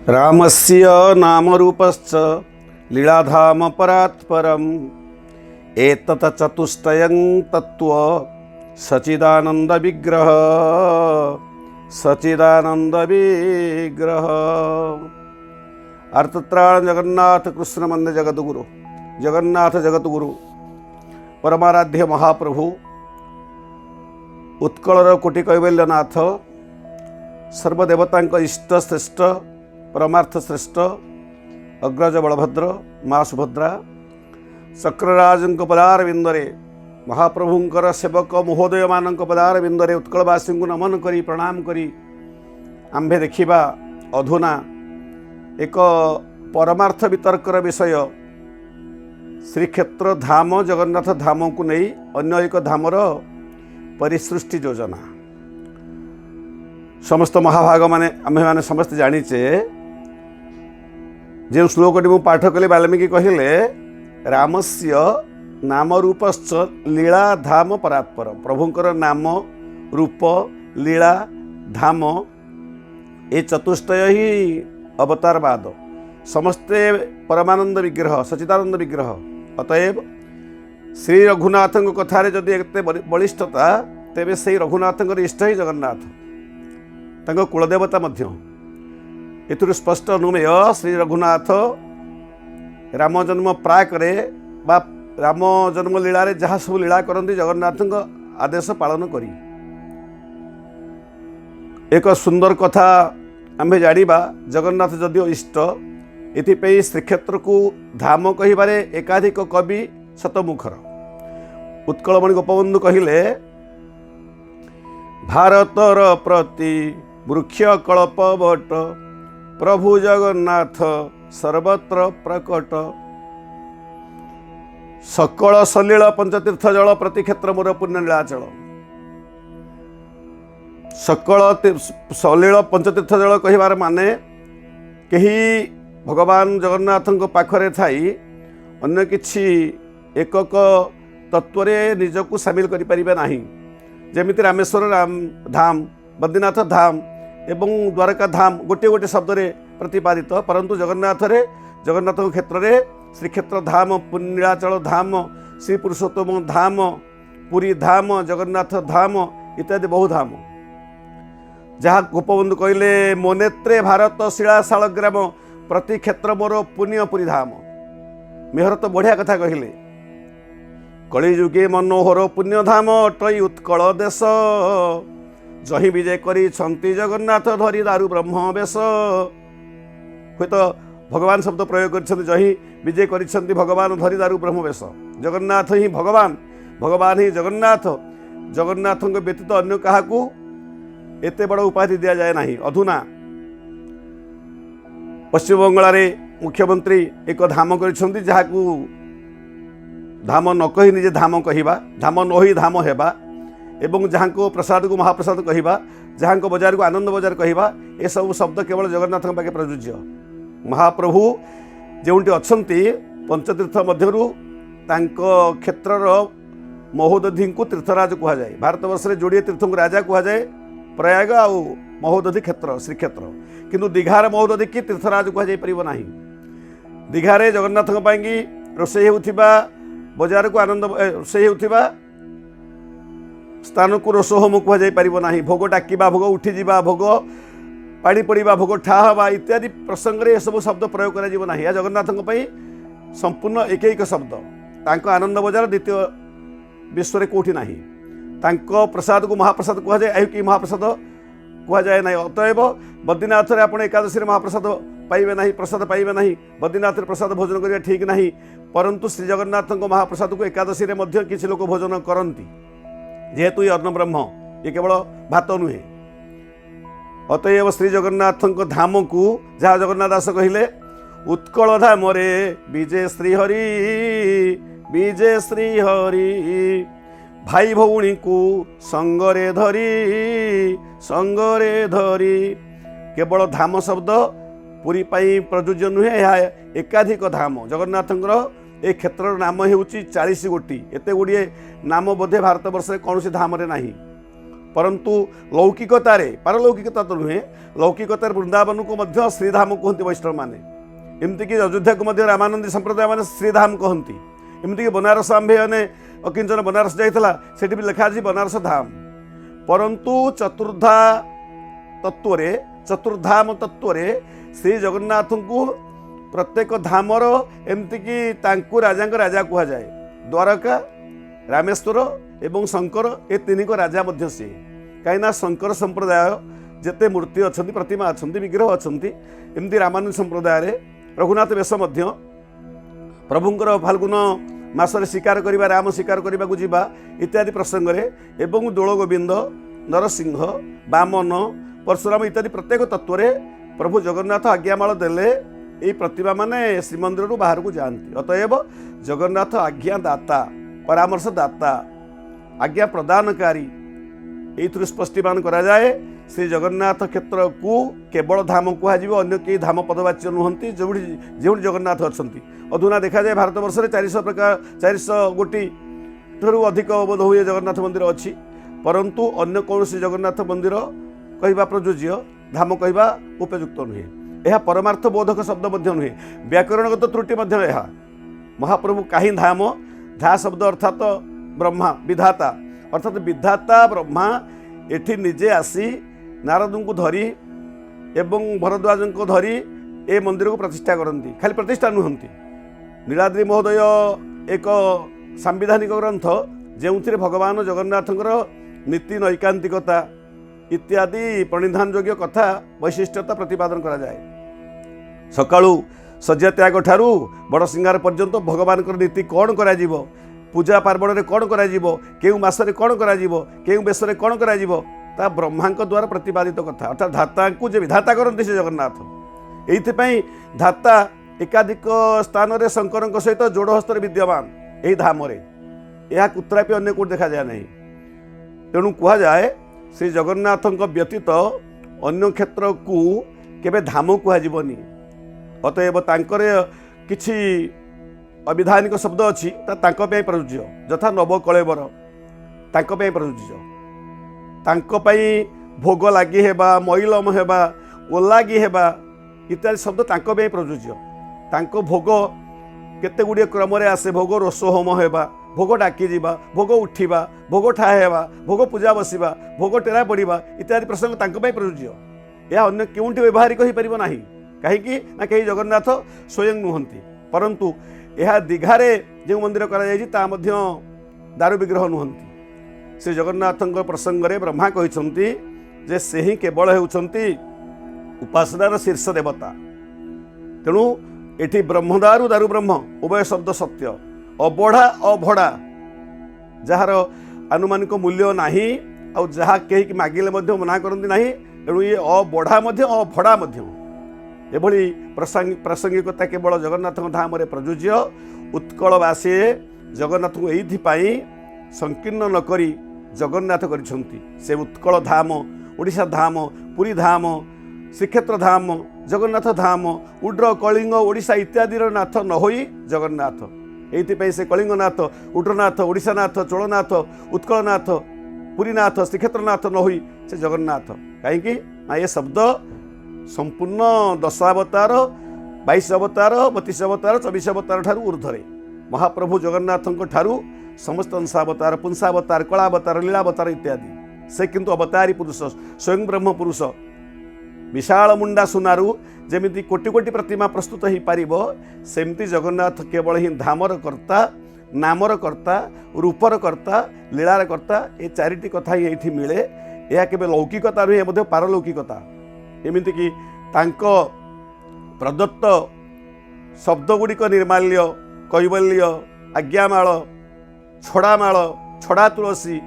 रामस्य नामरूपश्च लीलाधाम परात् परम् एतत् चतुष्टयं तत्त्व सचिदानंद विग्रह अर्थत्राण जगन्नाथ कृष्ण मंदिर जगन्नाथ जगतगुरु परमाराध्य महाप्रभु उत्कलर कोटि कैवल्यनाथ सर्वदेवता इष्ट श्रेष्ठ परमार्थ श्रेष्ठ अग्रज बलभद्र माँ सुभद्रा चक्रराज पदार बिंदरे महाप्रभुंकर सेवक महोदय मान पदार बिंदरे उत्कलवासी को नमन करी प्रणाम करी आंभे देखा अधुना एक परमार्थ वितर्कर विषय श्रीक्षेत्र धाम जगन्नाथ धाम को नहीं अन्य एक धामर परिसृष्टि योजना समस्त महाभाग माने आम्भे माने समस्त जानीचे जो श्लोकटी मु पाठ कले वाल्मीकि कहले रामस्य नाम रूपश्च लीला धाम परात्पर प्रभुंकर नाम रूप लीला धाम ये चतुष्टय ही अवतारवाद समस्ते परमानंद विग्रह सचिदानंद विग्रह अतएव श्री रघुनाथ कथार जदि एते बलिष्ठता तेबे से रघुनाथ इष्ट ही जगन्नाथ तांको कुलदेवता मध्य एथुर स्पष्ट अनुमेय श्री रघुनाथ राम जन्म प्राकरे बा राम जन्म लीला रे जहाँ सब लीला करती जगन्नाथ आदेश पालन करी एक सुंदर कथा आम्भे जानिबा जगन्नाथ जदिओ इष्ट एथिपई श्रीक्षेत्र को धाम कहिबारे एकाधिक कवि शतमुखर उत्कलमणि गोपबंधु कहिले भारतर प्रति वृक्ष कल्पवट प्रभु जगन्नाथ सर्वत्र प्रकट सकल सलील पंचतीर्थ जल प्रति क्षेत्र मोर पुण्य नीलाचल सकल सलील पंचतीर्थ जल कहिबार माने कही भगवान जगन्नाथ पाखरे थाई अन्य किछि एकक तत्व निजक सामिल करें ना जमीती रामेश्वर धाम बद्रीनाथ धाम एवं द्वारका धाम गोटे गोटे शब्द प्रतिपादित परंतु जगन्नाथ क्षेत्र में श्रीक्षेत्र धाम नीलाचल धाम श्री पुरुषोत्तम धाम पुरी धाम जगन्नाथ धाम इत्यादि बहु धाम जहाँ गोपबंधु कहले मोनेत्रे भारत शिलाशाल ग्राम प्रति क्षेत्र मोर पुण्य पुरी धाम मेहर तो बढ़िया कथा कहले कलिजुगे मनोहर पुण्य धाम अटई उत्कल देश जही विजय करी छंती जगन्नाथ धरी दारु ब्रह्म बेश हुए तो भगवान शब्द प्रयोग कर जही विजय करी भगवान धरी दारु ब्रह्म बेश जगन्नाथ ही भगवान भगवान ही जगन्नाथ जगन्नाथ व्यतीत अन्य क्या एते बड़ उपाधि दि जाए ना अधुना पश्चिम बंगाल मुख्यमंत्री एक धाम कर धाम न कही निजे धाम कहवा धाम न ही धाम हेबा एवं जहाँ को प्रसाद को महाप्रसाद कहवा जहाँ को बजार को आनंद बजार कहवा ये सब शब्द केवल जगन्नाथ पाखे प्रযোज्य महाप्रभु जोटी अच्छी पंचतीर्थ मध्यरु क्षेत्रर महोदधि को तीर्थराज कहुए भारत वर्ष में जोड़े तीर्थ को राजा कहुए प्रयाग आ महोदधि क्षेत्र श्रीक्षेत्र किंतु दीघार महोदधि की तीर्थराज कहुना दीघारे जगन्नाथ रोषे होता बजार को आनंद रोषे होता स्थान को रोषहोम कहुना भोग डाकिबा भोग उठीजा भोग पानी पड़ा भोग ठाहवा इत्यादि प्रसंग में सब शब्द प्रयोग करा या जगन्नाथ संपूर्ण एक शब्द तांको आनंद बजार द्वितीय विश्व कौटी ना प्रसाद को महाप्रसाद कहुए कि महाप्रसाद कहुए ना अतएव बद्रीनाथ आप एकादशी महाप्रसाद पाइबे ना प्रसाद पाइबे ना बद्रीनाथ प्रसाद भोजन करिया ठीक ना परंतु श्री जगन्नाथ महाप्रसाद को एकादशी किसी लोक भोजन करती जेहेतु ये अन्न ब्रह्म ये केवल भात नुहे अतएव श्री जगन्नाथ धाम को जहाँ जगन्नाथ दास कहले उत्कल धाम रे विजय श्रीहरि भाई भौणी को संगरे धरी केवल धाम शब्द पुरी पाई प्रयोज्य नुहे यह एकाधिक धाम जगन्नाथ ए क्षेत्र नाम हो 40 गोटी एत गुड़िए नाम बोधे भारत वर्ष कौन सी धाम ना परंतु लौकिकतार पारलौकिकता तो नुहे लौकिकतार वृंदावन को मध्य श्रीधाम कहते वैष्णव माने एमतीक अयोध्या को मध्य रामानंदी संप्रदाय मैंने श्रीधाम कहती एमतीक बनारस आंबे ने किंचन बनारस जाइला सेठी भी लिखा ଅଛି बनारस धाम परंतु चतुर्धाम तत्व श्री जगन्नाथ को प्रत्येक धामर एमतीक राजा राजा कह जाए द्वारका रामेश्वर एवं शंकर ए तीन को राजा मध्य सी कहीं शंकर संप्रदाय जिते मूर्ति अच्छा प्रतिमा अच्छा विग्रह अच्छा एमती रामानुज संप्रदाय रघुनाथ बेश प्रभुंर फाल्गुन मासरे शिकार करवा राम शिकार करने को जीवा इत्यादि प्रसंग एवं दोल गोविंद नरसिंह बामन परशुराम इत्यादि प्रत्येक तत्व प्रभु जगन्नाथ आज्ञामाल देले ये प्रतिमा माने श्रीमंदिर बाहर को जाती अतएव जगन्नाथ आज्ञा दाता परामर्श दाता आज्ञा प्रदानकारी ये स्पष्टीकरण करा जाए श्री जगन्नाथ क्षेत्र को केवल धाम कहुव अन्य कई धाम पदवाच्य नुहति जो जगन्नाथ अच्छा अधुना देखा जाए भारत वर्ष 400 प्रकार 400 गोटी ठू अधिक बोध हुए जगन्नाथ मंदिर अच्छी परंतु अन्य कौन जगन्नाथ मंदिर कहवा प्रयोज्य धाम कहवा उपयुक्त नुहे यह परमार्थ बोधक शब्द नुहे व्याकरणगत त्रुटि महाप्रभु कहीं धाम धा शब्द अर्थात ब्रह्मा विधाता अर्थात विधाता ब्रह्मा एठी निजे आसी नारद को धरी एवं भरद्वाज को धरी ए मंदिर को प्रतिष्ठा करती खाली प्रतिष्ठा नुहति नीलाद्रि महोदय एक सांविधानिक ग्रंथ जो भगवान जगन्नाथ नीति नैकांतिकता इत्यादि प्रणिधान योग्य कथा वैशिष्ट्यता प्रतिपादन करा जाए सकाळू सज्जा त्याग ठारू बड़ सिंगार पर्यंत भगवान नीति कौन करा जीवो पूजा पार्वण में कौन करा जीवो केउ मासरे कौन करा जीवो केउ बेसरे कौन करा जीवो ता ब्रह्मा द्वारा प्रतिपादित कथा अर्थात धाता को जे विधाता करते से जगन्नाथ एइथिपई धाता एकाधिक स्थान में शंकर सहित जोड़ हस्त विद्यमान यही धाम यह कुत्रापि अन्य कोट देखा जाए नहीं तेणु कह जाए श्री जगन्नाथ व्यतीत अन्य क्षेत्र को केबे धाम कहजनी अतएव तांकर किछि अविधानिक शब्द अच्छी प्रयोज्य यथा नवकलेवर प्रयोज्य भोग लगी हेबा मैलम हेबा ओलागी हेबा इत्यादि शब्द प्रयोज्य भोग केते गुड़िए क्रम आसे भोग रोष होम हेबा भोग डाकी जीवा भोग उठिबा भोग ठा हेबा भोग पूजा बसिबा भोग टेरा पड़िबा इत्यादि प्रसंग प्रयोज्य यह अन्य क्योंठी व्यवहारिक हो पारिब नाही कहीं ना कहीं जगन्नाथ स्वयं नुहंती परंतु यह दीघारे जो मंदिर करा दारु विग्रह नुहंती श्री जगन्नाथ प्रसंग में ब्रह्मा कहते जे से ही केवल होती उपासनार शीर्ष देवता तेणु एठी ब्रह्मदारु दारु ब्रह्म उभय शब्द सत्य अबढ़ा अभड़ा जार आनुमानिक मूल्य नाही आ जहा कहीं मागिले मना करती नहीं तेणु ये अबढ़ा अभड़ा एभली प्रासंगिकता केवल जगन्नाथ धाम प्रयोज्य उत्कलवासी जगन्नाथ को यही संकीर्ण नकरी जगन्नाथ करिसेंती से उत्कल धाम ओडिशा धाम पुरी धाम श्रीक्षेत्र धाम जगन्नाथ धाम उड्र कलिंग ओडिशा इत्यादि नाथ न होई जगन्नाथ यही से कलिंगनाथ उड्रनाथ ओडिशानाथ चोलनाथ उत्कलनाथ पुरीनाथ श्रीक्षेत्रनाथ न होई से जगन्नाथ कहीं ये शब्द संपूर्ण 10 अवतार 22 अवतार 32 अवतार 24 अवतार ठारू ऊर्ध्वे महाप्रभु जगन्नाथ ठारू समस्त अंशावतार पुंसावतार कलावतार लीलावतार इत्यादि से किंतु अवतारी पुरुष स्वयं ब्रह्म पुरुष विशाल मुंडा सुनारू जमिति कोटि कोटि प्रतिमा प्रस्तुत हो पार सेमती जगन्नाथ केवल ही धामर कर्ता नामर कर्ता रूपर कर्ता लीलार कर्ता ये चारिटी कथा ही ये मिले यह केवल लौकिकता नुहे पारलौकिकता एमती कि तांको प्रदत्त शब्द गुड़िक निर्माल्य कैवल्य आज्ञामाल छड़ामाल छड़ा तुलसी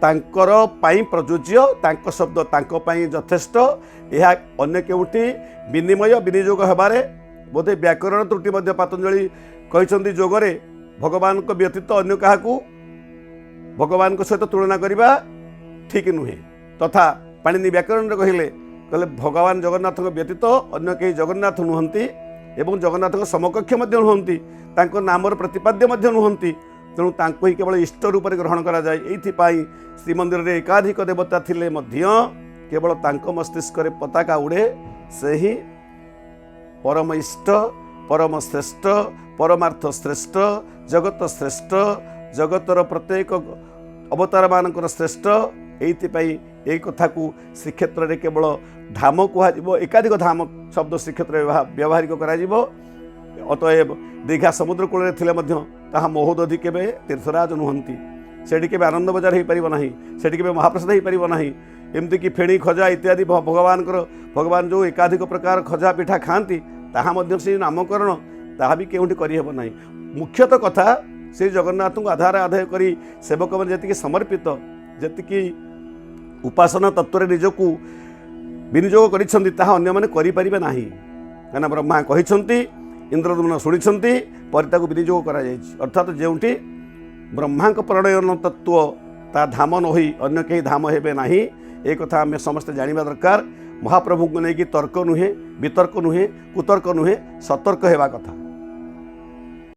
तांकर पाई प्रयोज्य तांको शब्द तांको पाई यथेष्ट यह अन्य केउठी विनिमय विनियोग हेबारे बोधे व्याकरण त्रुटि मध्य पतंजलि कहते जोगरे भगवान को व्यतीत अन्य क्या भगवान को सहित तुलना करवा ठीक नुहे तथा पाणिनि व्याकरण कहले भगवान जगन्नाथ व्यतीत अन्य कई जगन्नाथ नुहंती एवं जगन्नाथ समकक्ष नुहंती नामर प्रतिपाद्य नुहंती तेणु तांको ही केवल इष्ट रूप में ग्रहण करा जाए। एइथिपाई श्रीमंदिर रे एकाधिक देवता थिले मध्य केवल तांको मस्तिष्क रे पताका उड़े से ही परम इष्ट, परम श्रेष्ठ, परमार्थ श्रेष्ठ, जगत श्रेष्ठ, जगतर प्रत्येक अवतार मानकर श्रेष्ठ। एइथिपाई एई कथा को श्रीक्षेत्र रे केवल धाम कह एकाधिक धाम शब्द श्रीक्षेत्र व्यवहारिक करा। अतएव दीघा समुद्र कूल थिले मध्य ताहा महोदधि केबे तीर्थराज नुहंती, सेठी केबे आनंद बजार हो पारिब नाही, सेठी केबे महाप्रसाद हो पारिब नाही। एमती कि फेणी खजा इत्यादि भगवान जो एकाधिक प्रकार खजा पिठा खाती ताहा मध्य से नामकरण ताहा भी केउठी करिहेब नाही। मुख्यतः कथा श्री जगन्नाथ को आधार आदाय करी सेवक मैंने जी समर्पित जी उपासना तत्व निजको विनियोग करिसेंती ताहा अन्य माने करि परिबे नाही। काना ब्रह्मा कहिसेंती, इंद्रदुम्न शुणिसेंती, पर ताकू विनियोग करा जायछि। अर्थात जेउठी ब्रह्मा प्रणयन तत्व ता धाम न होई अन्य कहीं धाम हेबे नाही। एक कथा आम समस्त जानिबा दरकार। महाप्रभु को लेकिन तर्क नुहे, वितर्क नुहे, कुतर्क नुहे, सतर्क हेबा कथा।